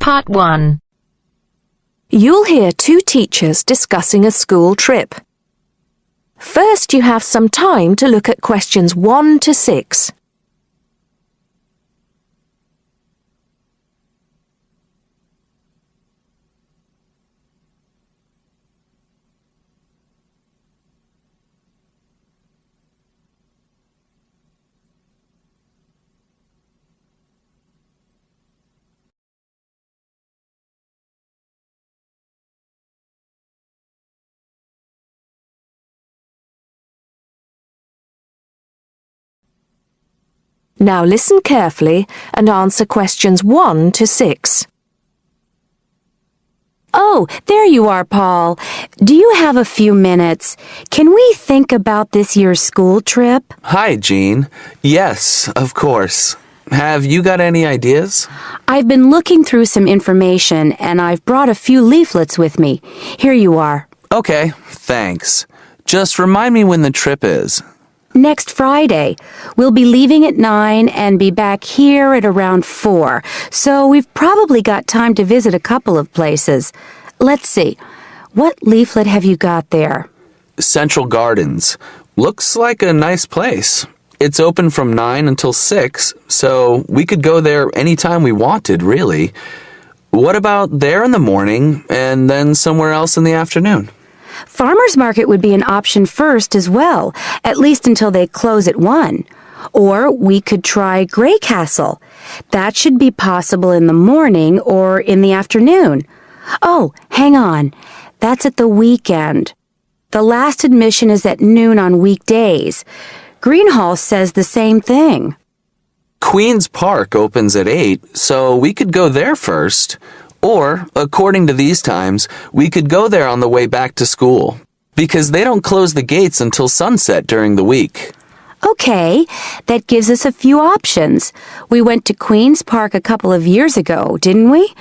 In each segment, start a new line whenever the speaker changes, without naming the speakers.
Part 1.
You'll hear two teachers discussing a school trip. First, you have some time to look at questions 1 to 6. Now listen carefully and answer questions 1 to 6.
Oh, there you are, Paul. Do you have a few minutes? Can we think about this year's school trip?
Hi, Jean. Yes, of course. Have you got any ideas?
I've been looking through some information, and I've brought a few leaflets with me. Here you are.
Okay, thanks. Just remind me when the trip is.
Next Friday. We'll be leaving at 9 and be back here at around 4, so we've probably got time to visit a couple of places. Let's see. What leaflet have you got there?
Central Gardens. Looks like a nice place. It's open from 9 until 6, so we could go there anytime we wanted, really. What about there in the morning and then somewhere else in the afternoon?
Farmers Market would be an option first as well, at least until they close at 1. Or we could try Grey Castle. That should be possible in the morning or in the afternoon. Oh, hang on. That's at the weekend. The last admission is at noon on weekdays. Greenhall says the same thing.
Queen's Park opens at 8, so we could go there first. Or, according to these times, we could go there on the way back to school, because they don't close the gates until sunset during the week.
Okay, that gives us a few options. We went to Queen's Park a couple of years ago, didn't we?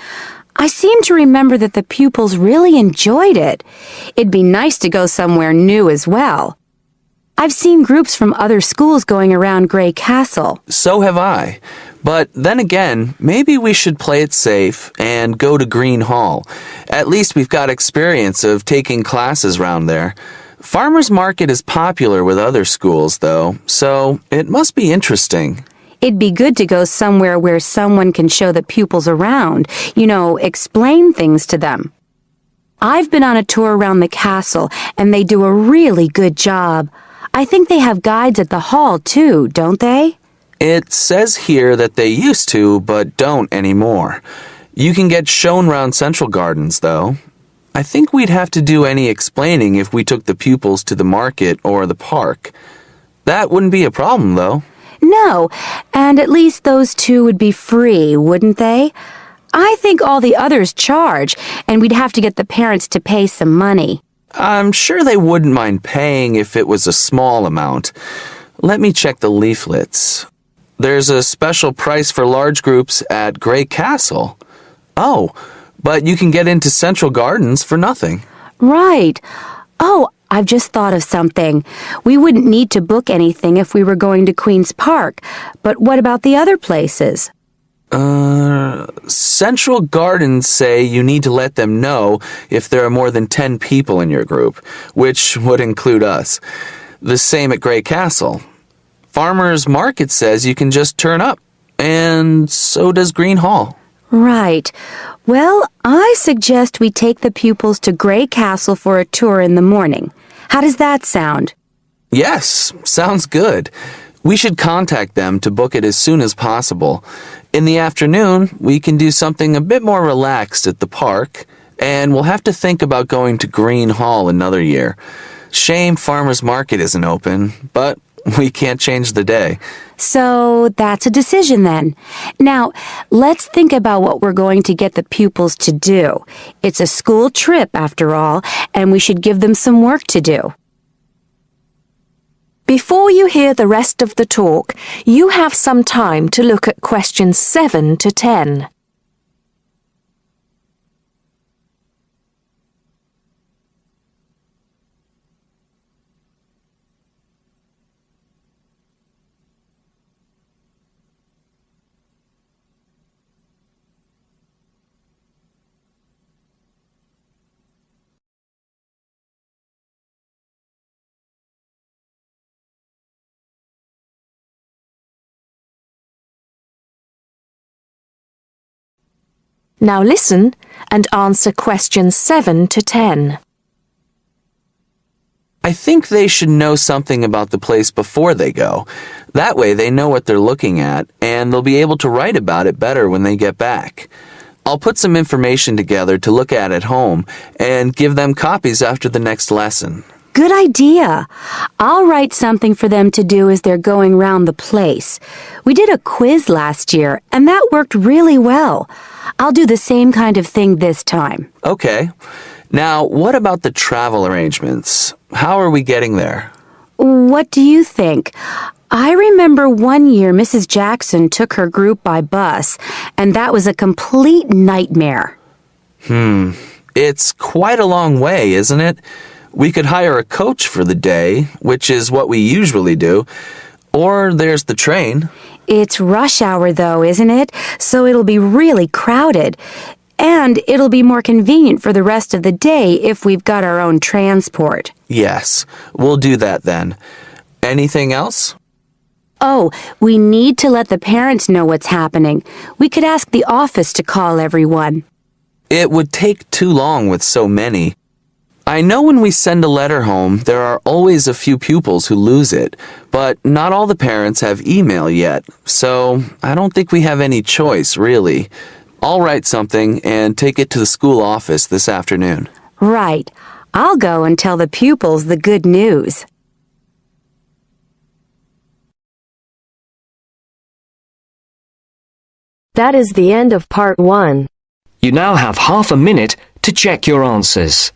I seem to remember that the pupils really enjoyed it. It'd be nice to go somewhere new as well. I've seen groups from other schools going around Grey Castle.
So have I. But then again, maybe we should play it safe and go to Green Hall. At least we've got experience of taking classes round there. Farmers Market is popular with other schools, though, so it must be interesting.
It'd be good to go somewhere where someone can show the pupils around, explain things to them. I've been on a tour around the castle, and they do a really good job. I think they have guides at the hall, too, don't they?
It says here that they used to, but don't anymore. You can get shown round Central Gardens, though. I think we'd have to do any explaining if we took the pupils to the market or the park. That wouldn't be a problem, though.
No, and at least those two would be free, wouldn't they? I think all the others charge, and we'd have to get the parents to pay some money.
I'm sure they wouldn't mind paying if it was a small amount. Let me check the leaflets. There's a special price for large groups at Grey Castle. Oh, but you can get into Central Gardens for nothing.
Right. Oh, I've just thought of something. We wouldn't need to book anything if we were going to Queen's Park, but what about the other places?
Central Gardens say you need to let them know if there are more than 10 people in your group, which would include us. The same at Grey Castle. Farmers Market says you can just turn up, and so does Green Hall.
Right. Well, I suggest we take the pupils to Grey Castle for a tour in the morning. How does that sound?
Yes, sounds good. We should contact them to book it as soon as possible. In the afternoon, we can do something a bit more relaxed at the park, and we'll have to think about going to Green Hall another year. Shame Farmers Market isn't open, but we can't change the day.
So that's a decision then. Now, let's think about what we're going to get the pupils to do. It's a school trip, after all, and we should give them some work to do.
Before you hear the rest of the talk, you have some time to look at questions 7 to 10. Now listen and answer questions 7 to 10.
I think they should know something about the place before they go. That way they know what they're looking at, and they'll be able to write about it better when they get back. I'll put some information together to look at home and give them copies after the next lesson.
Good idea. I'll write something for them to do as they're going round the place. We did a quiz last year, and that worked really well. I'll do the same kind of thing this time.
Okay. Now, what about the travel arrangements? How are we getting there?
What do you think? I remember one year Mrs. Jackson took her group by bus, and that was a complete nightmare.
It's quite a long way, isn't it? We could hire a coach for the day, which is what we usually do, or there's the train.
It's rush hour, though, isn't it? So it'll be really crowded. And it'll be more convenient for the rest of the day if we've got our own transport.
Yes, we'll do that then. Anything else?
Oh, we need to let the parents know what's happening. We could ask the office to call everyone.
It would take too long with so many. I know when we send a letter home, there are always a few pupils who lose it, but not all the parents have email yet, so I don't think we have any choice, really. I'll write something and take it to the school office this afternoon.
Right. I'll go and tell the pupils the good news.
That is the end of part 1.
You now have half a minute to check your answers.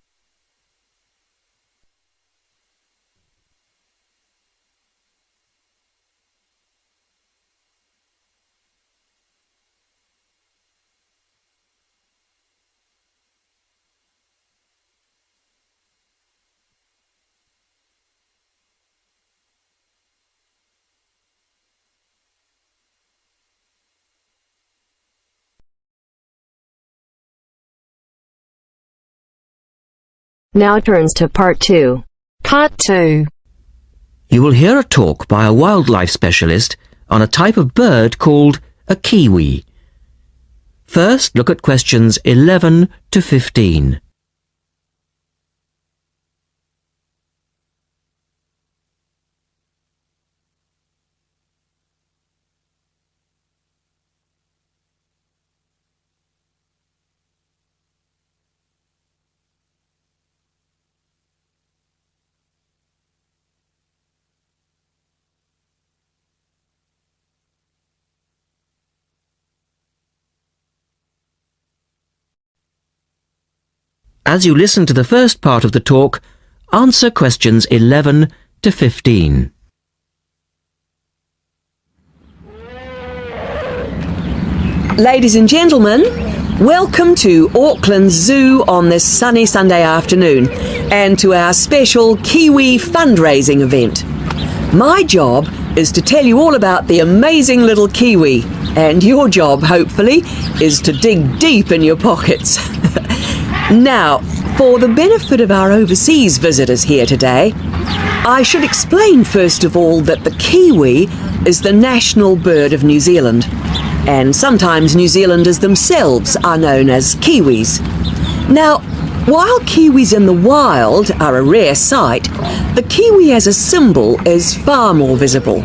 Now turns to part 2. Part 2.
You will hear a talk by a wildlife specialist on a type of bird called a kiwi. First, look at questions 11 to 15. As you listen to the first part of the talk, answer questions 11 to 15.
Ladies and gentlemen, welcome to Auckland Zoo on this sunny Sunday afternoon and to our special Kiwi fundraising event. My job is to tell you all about the amazing little Kiwi, and your job, hopefully, is to dig deep in your pockets. Now, for the benefit of our overseas visitors here today, I should explain first of all that the kiwi is the national bird of New Zealand, and sometimes New Zealanders themselves are known as kiwis. Now, while kiwis in the wild are a rare sight, the kiwi as a symbol is far more visible.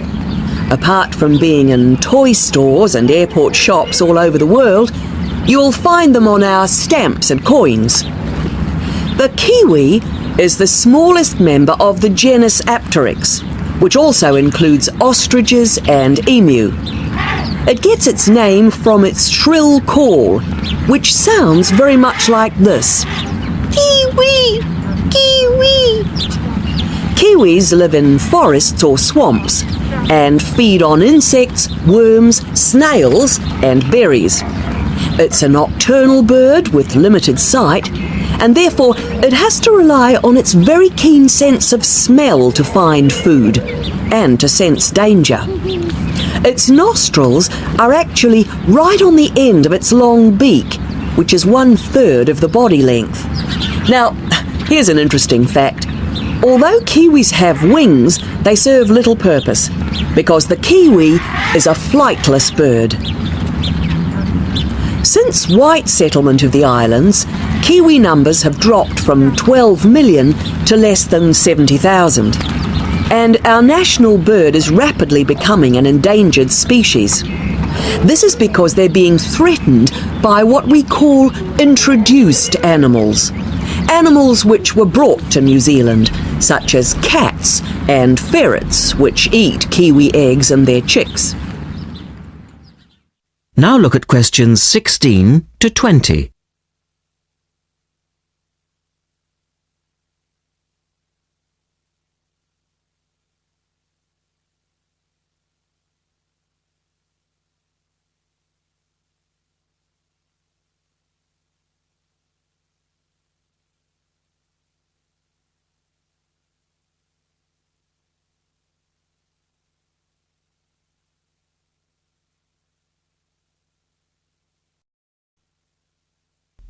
Apart from being in toy stores and airport shops all over the world, you'll find them on our stamps and coins. The kiwi is the smallest member of the genus Apteryx, which also includes ostriches and emu. It gets its name from its shrill call, which sounds very much like this. Kiwi! Kiwi! Kiwis live in forests or swamps and feed on insects, worms, snails and berries. It's a nocturnal bird with limited sight, and therefore it has to rely on its very keen sense of smell to find food and to sense danger. Its nostrils are actually right on the end of its long beak, which is 1/3 of the body length. Now, here's an interesting fact. Although kiwis have wings, they serve little purpose, because the kiwi is a flightless bird. Since white settlement of the islands, Kiwi numbers have dropped from 12 million to less than 70,000. And our national bird is rapidly becoming an endangered species. This is because they're being threatened by what we call introduced animals. Animals which were brought to New Zealand, such as cats and ferrets, which eat kiwi eggs and their chicks.
Now look at questions 16 to 20.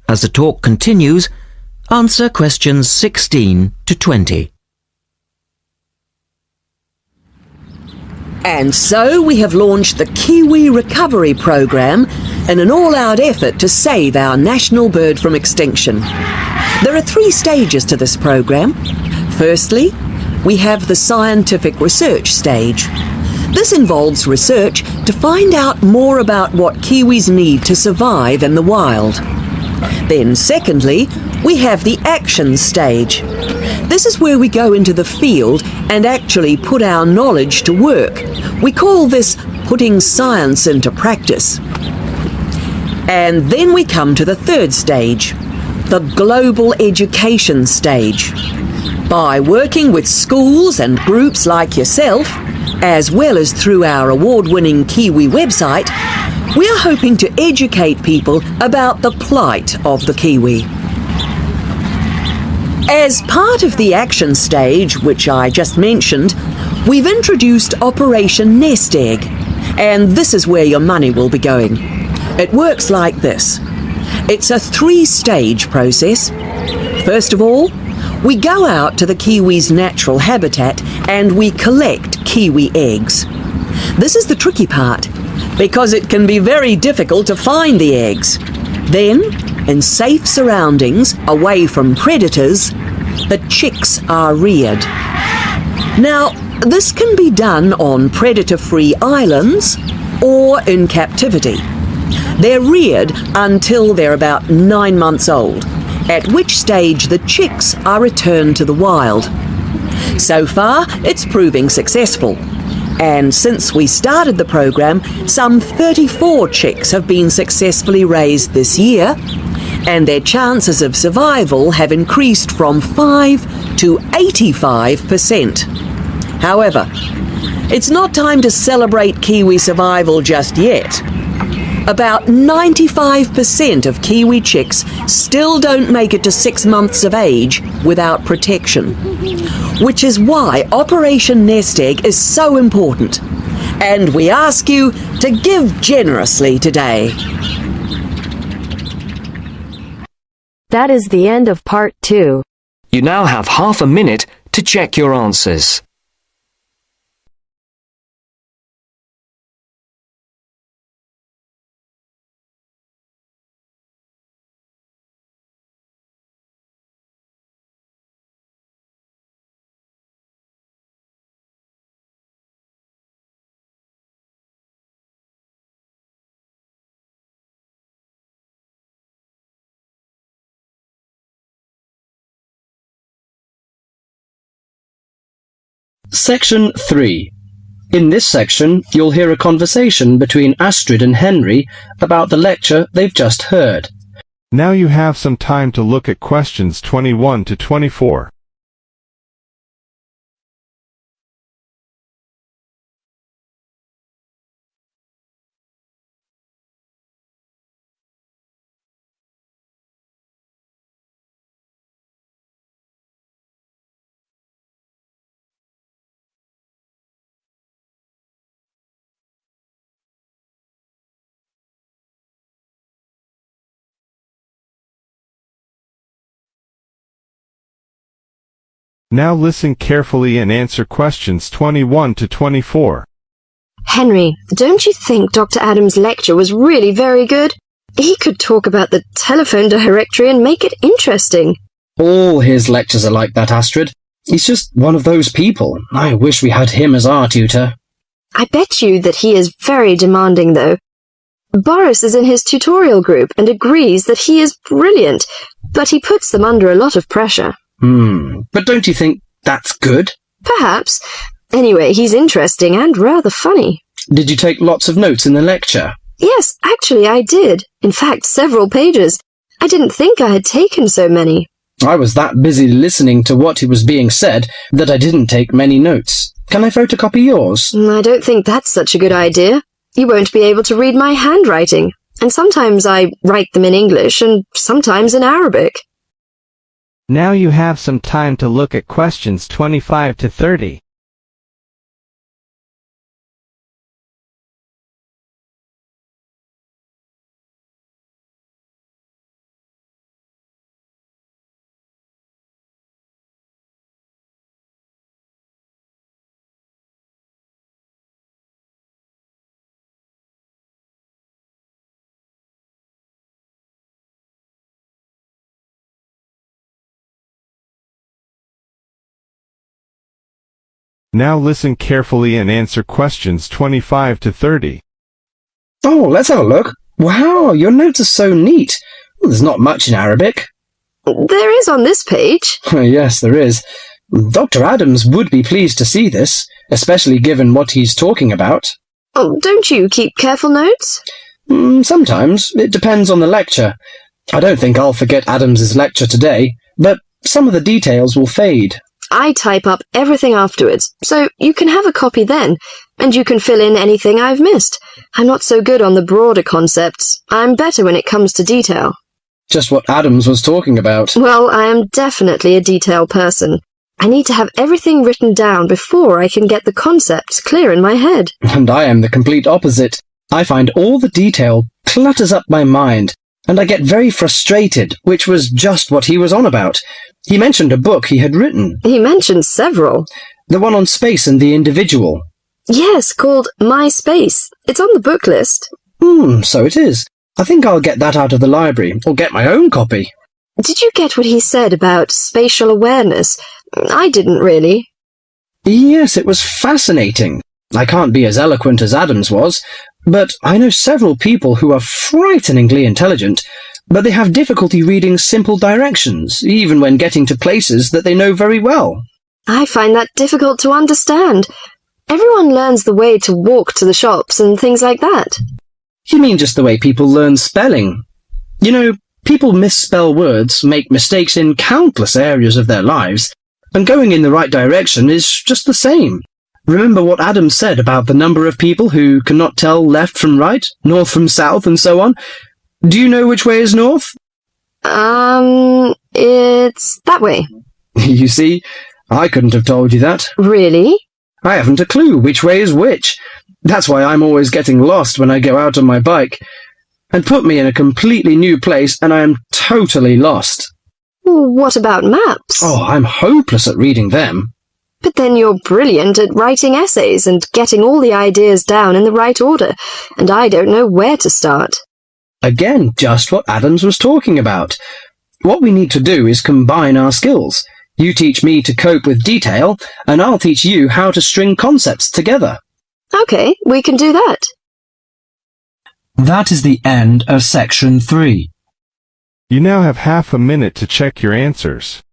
As the talk continues, answer questions 16 to 20.
And so we have launched the Kiwi Recovery Program in an all-out effort to save our national bird from extinction. There are 3 stages to this program. Firstly, we have the scientific research stage. This involves research to find out more about what kiwis need to survive in the wild. Then secondly, we have the action stage. This is where we go into the field and actually put our knowledge to work. We call this putting science into practice. And then we come to the third stage, the global education stage. By working with schools and groups like yourself, as well as through our award-winning Kiwi website, we are hoping to educate people about the plight of the kiwi. As part of the action stage, which I just mentioned, we've introduced Operation Nest Egg, and this is where your money will be going. It works like this. It's a 3-stage process. First of all, we go out to the kiwi's natural habitat and we collect kiwi eggs. This is the tricky part, because it can be very difficult to find the eggs. Then, in safe surroundings, away from predators, the chicks are reared. Now, this can be done on predator-free islands or in captivity. They're reared until they're about 9 months old, at which stage the chicks are returned to the wild. So far, it's proving successful. And since we started the program, some 34 chicks have been successfully raised this year, and their chances of survival have increased from 5 to 85%. However, it's not time to celebrate kiwi survival just yet. About 95% of kiwi chicks still don't make it to 6 months of age without protection, which is why Operation Nest Egg is so important. And we ask you to give generously today.
That is the end of part 2.
You now have half a minute to check your answers.
Section 3. In this section, you'll hear a conversation between Astrid and Henry about the lecture they've just heard.
Now you have some time to look at questions 21 to 24. Now listen carefully and answer questions 21 to 24.
Henry, don't you think Dr. Adams' lecture was really very good? He could talk about the telephone directory and make it interesting.
All his lectures are like that, Astrid. He's just one of those people. I wish we had him as our tutor.
I bet you that he is very demanding, though. Boris is in his tutorial group and agrees that he is brilliant, but he puts them under a lot of pressure.
But don't you think that's good?
Perhaps. Anyway, he's interesting and rather funny.
Did you take lots of notes in the lecture?
Yes, actually I did. In fact, several pages. I didn't think I had taken so many.
I was that busy listening to what was being said that I didn't take many notes. Can I photocopy yours?
I don't think that's such a good idea. You won't be able to read my handwriting, and sometimes I write them in English and sometimes in Arabic.
Now you have some time to look at questions 25 to 30.
Now listen carefully and answer questions 25 to 30.
Oh, let's have a look. Wow, your notes are so neat. There's not much in Arabic.
There is on this page.
Yes, there is. Dr. Adams would be pleased to see this, especially given what he's talking about.
Oh, don't you keep careful notes?
Sometimes. It depends on the lecture. I don't think I'll forget Adams's lecture today, but some of the details will fade.
I type up everything afterwards, so you can have a copy then, and you can fill in anything I've missed. I'm not so good on the broader concepts. I'm better when it comes to detail.
Just what Adams was talking about.
Well, I am definitely a detail person. I need to have everything written down before I can get the concepts clear in my head.
And I am the complete opposite. I find all the detail clutters up my mind, and I get very frustrated, which was just what he was on about. He mentioned a book he had written.
He mentioned several.
The one on space and the individual.
Yes, called My Space. It's on the book list.
So it is. I think I'll get that out of the library, or get my own copy.
Did you get what he said about spatial awareness? I didn't really.
Yes, it was fascinating. I can't be as eloquent as Adams was, but I know several people who are frighteningly intelligent, but they have difficulty reading simple directions, even when getting to places that they know very well.
I find that difficult to understand. Everyone learns the way to walk to the shops and things like that.
You mean just the way people learn spelling? You know, people misspell words, make mistakes in countless areas of their lives, and going in the right direction is just the same. Remember what Adam said about the number of people who cannot tell left from right, north from south, and so on? Do you know which way is north?
It's that way.
You see, I couldn't have told you that.
Really?
I haven't a clue which way is which. That's why I'm always getting lost when I go out on my bike. And put me in a completely new place and I am totally lost.
What about maps?
Oh, I'm hopeless at reading them.
But then you're brilliant at writing essays and getting all the ideas down in the right order, and I don't know where to start.
Again, just what Adams was talking about. What we need to do is combine our skills. You teach me to cope with detail, and I'll teach you how to string concepts together.
Okay, we can do that.
That is the end of section 3.
You now have half a minute to check your answers.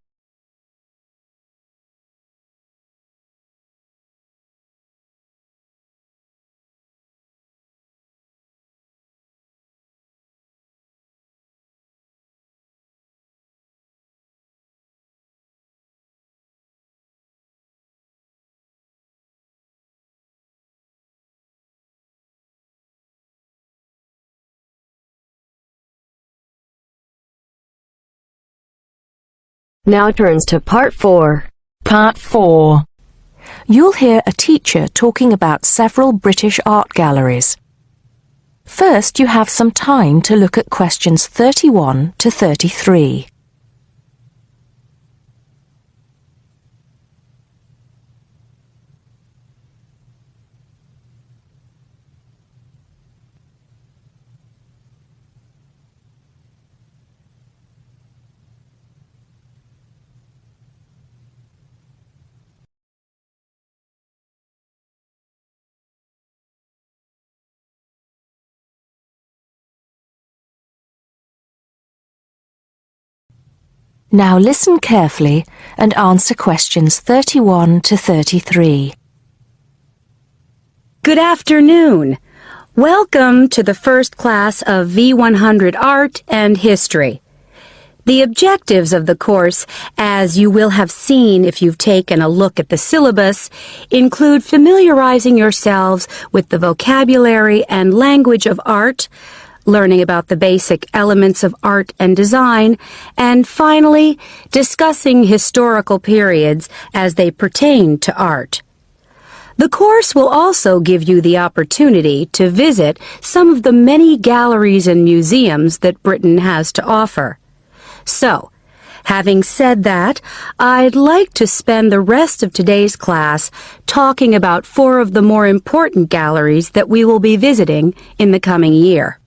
Now turns to Part 4.
Part 4.
You'll hear a teacher talking about several British art galleries. First, you have some time to look at questions 31 to 33. Now listen carefully and answer questions 31 to 33.
Good afternoon. Welcome to the first class of V100 Art and History. The objectives of the course, as you will have seen if you've taken a look at the syllabus, include familiarizing yourselves with the vocabulary and language of art, learning about the basic elements of art and design, and finally, discussing historical periods as they pertain to art. The course will also give you the opportunity to visit some of the many galleries and museums that Britain has to offer. So, having said that, I'd like to spend the rest of today's class talking about 4 of the more important galleries that we will be visiting in the coming year.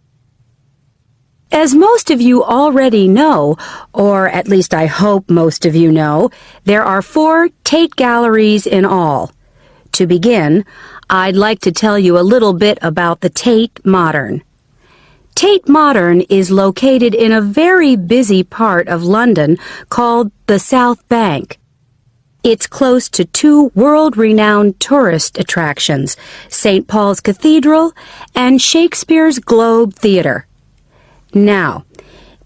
As most of you already know, or at least I hope most of you know, there are 4 Tate galleries in all. To begin, I'd like to tell you a little bit about the Tate Modern. Tate Modern is located in a very busy part of London called the South Bank. It's close to 2 world-renowned tourist attractions, St. Paul's Cathedral and Shakespeare's Globe Theatre. Now,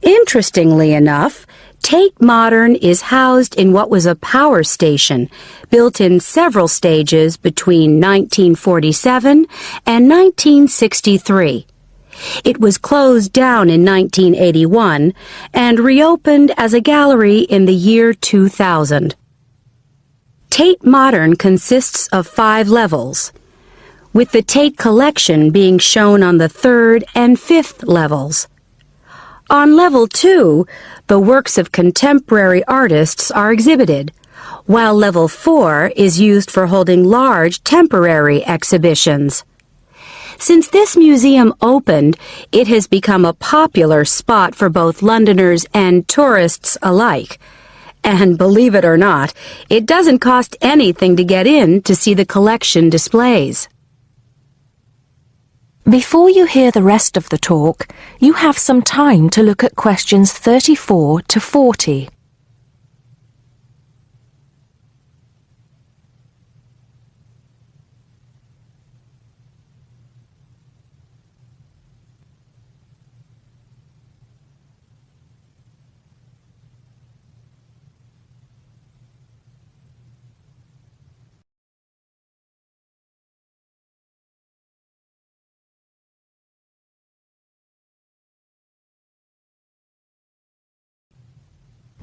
interestingly enough, Tate Modern is housed in what was a power station, built in several stages between 1947 and 1963. It was closed down in 1981 and reopened as a gallery in the year 2000. Tate Modern consists of 5 levels, with the Tate collection being shown on the 3rd and 5th levels. On level 2, the works of contemporary artists are exhibited, while level 4 is used for holding large temporary exhibitions. Since this museum opened, it has become a popular spot for both Londoners and tourists alike. And believe it or not, it doesn't cost anything to get in to see the collection displays.
Before you hear the rest of the talk, you have some time to look at questions 34 to 40.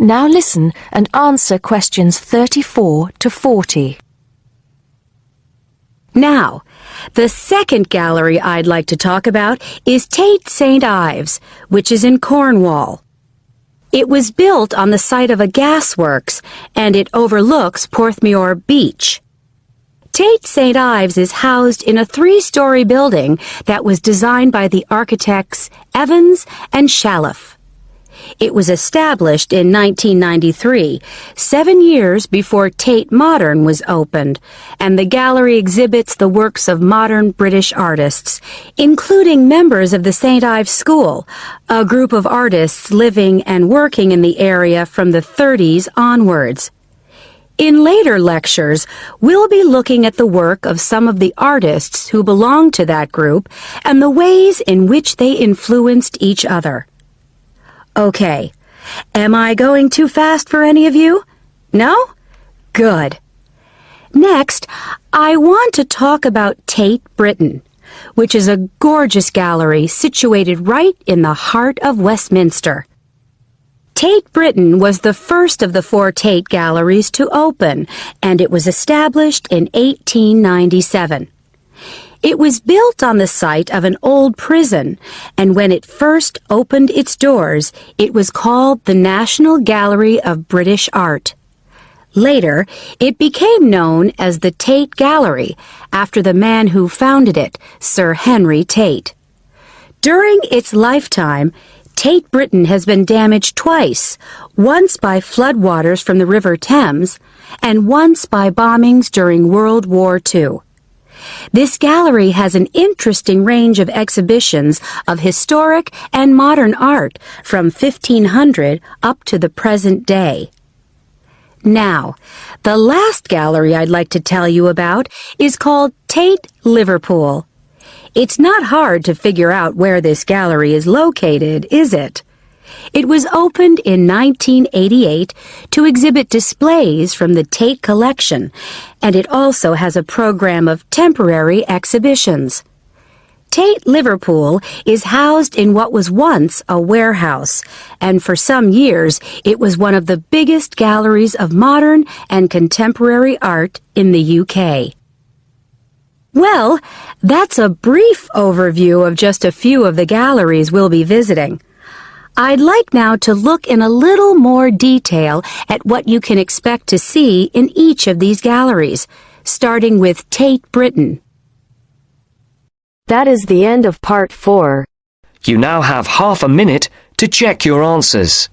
Now listen and answer questions 34 to 40.
Now, the second gallery I'd like to talk about is Tate St. Ives, which is in Cornwall. It was built on the site of a gasworks, and it overlooks Porthmeor Beach. Tate St. Ives is housed in a 3-story building that was designed by the architects Evans and Shalliff. It was established in 1993, 7 years before Tate Modern was opened, and the gallery exhibits the works of modern British artists, including members of the St. Ives School, a group of artists living and working in the area from the 30s onwards. In later lectures, we'll be looking at the work of some of the artists who belong to that group and the ways in which they influenced each other. Okay, am I going too fast for any of you? No? Good. Next, I want to talk about Tate Britain, which is a gorgeous gallery situated right in the heart of Westminster. Tate Britain was the first of the 4 Tate galleries to open, and it was established in 1897. It was built on the site of an old prison, and when it first opened its doors, it was called the National Gallery of British Art. Later, it became known as the Tate Gallery, after the man who founded it, Sir Henry Tate. During its lifetime, Tate Britain has been damaged twice, once by floodwaters from the River Thames, and once by bombings during World War II. This gallery has an interesting range of exhibitions of historic and modern art from 1500 up to the present day. Now, the last gallery I'd like to tell you about is called Tate, Liverpool. It's not hard to figure out where this gallery is located, is it? It was opened in 1988 to exhibit displays from the Tate collection, and it also has a program of temporary exhibitions. Tate Liverpool is housed in what was once a warehouse, and for some years it was one of the biggest galleries of modern and contemporary art in the UK. Well, that's a brief overview of just a few of the galleries we'll be visiting. I'd like now to look in a little more detail at what you can expect to see in each of these galleries, starting with Tate Britain.
That is the end of part 4.
You now have half a minute to check your answers.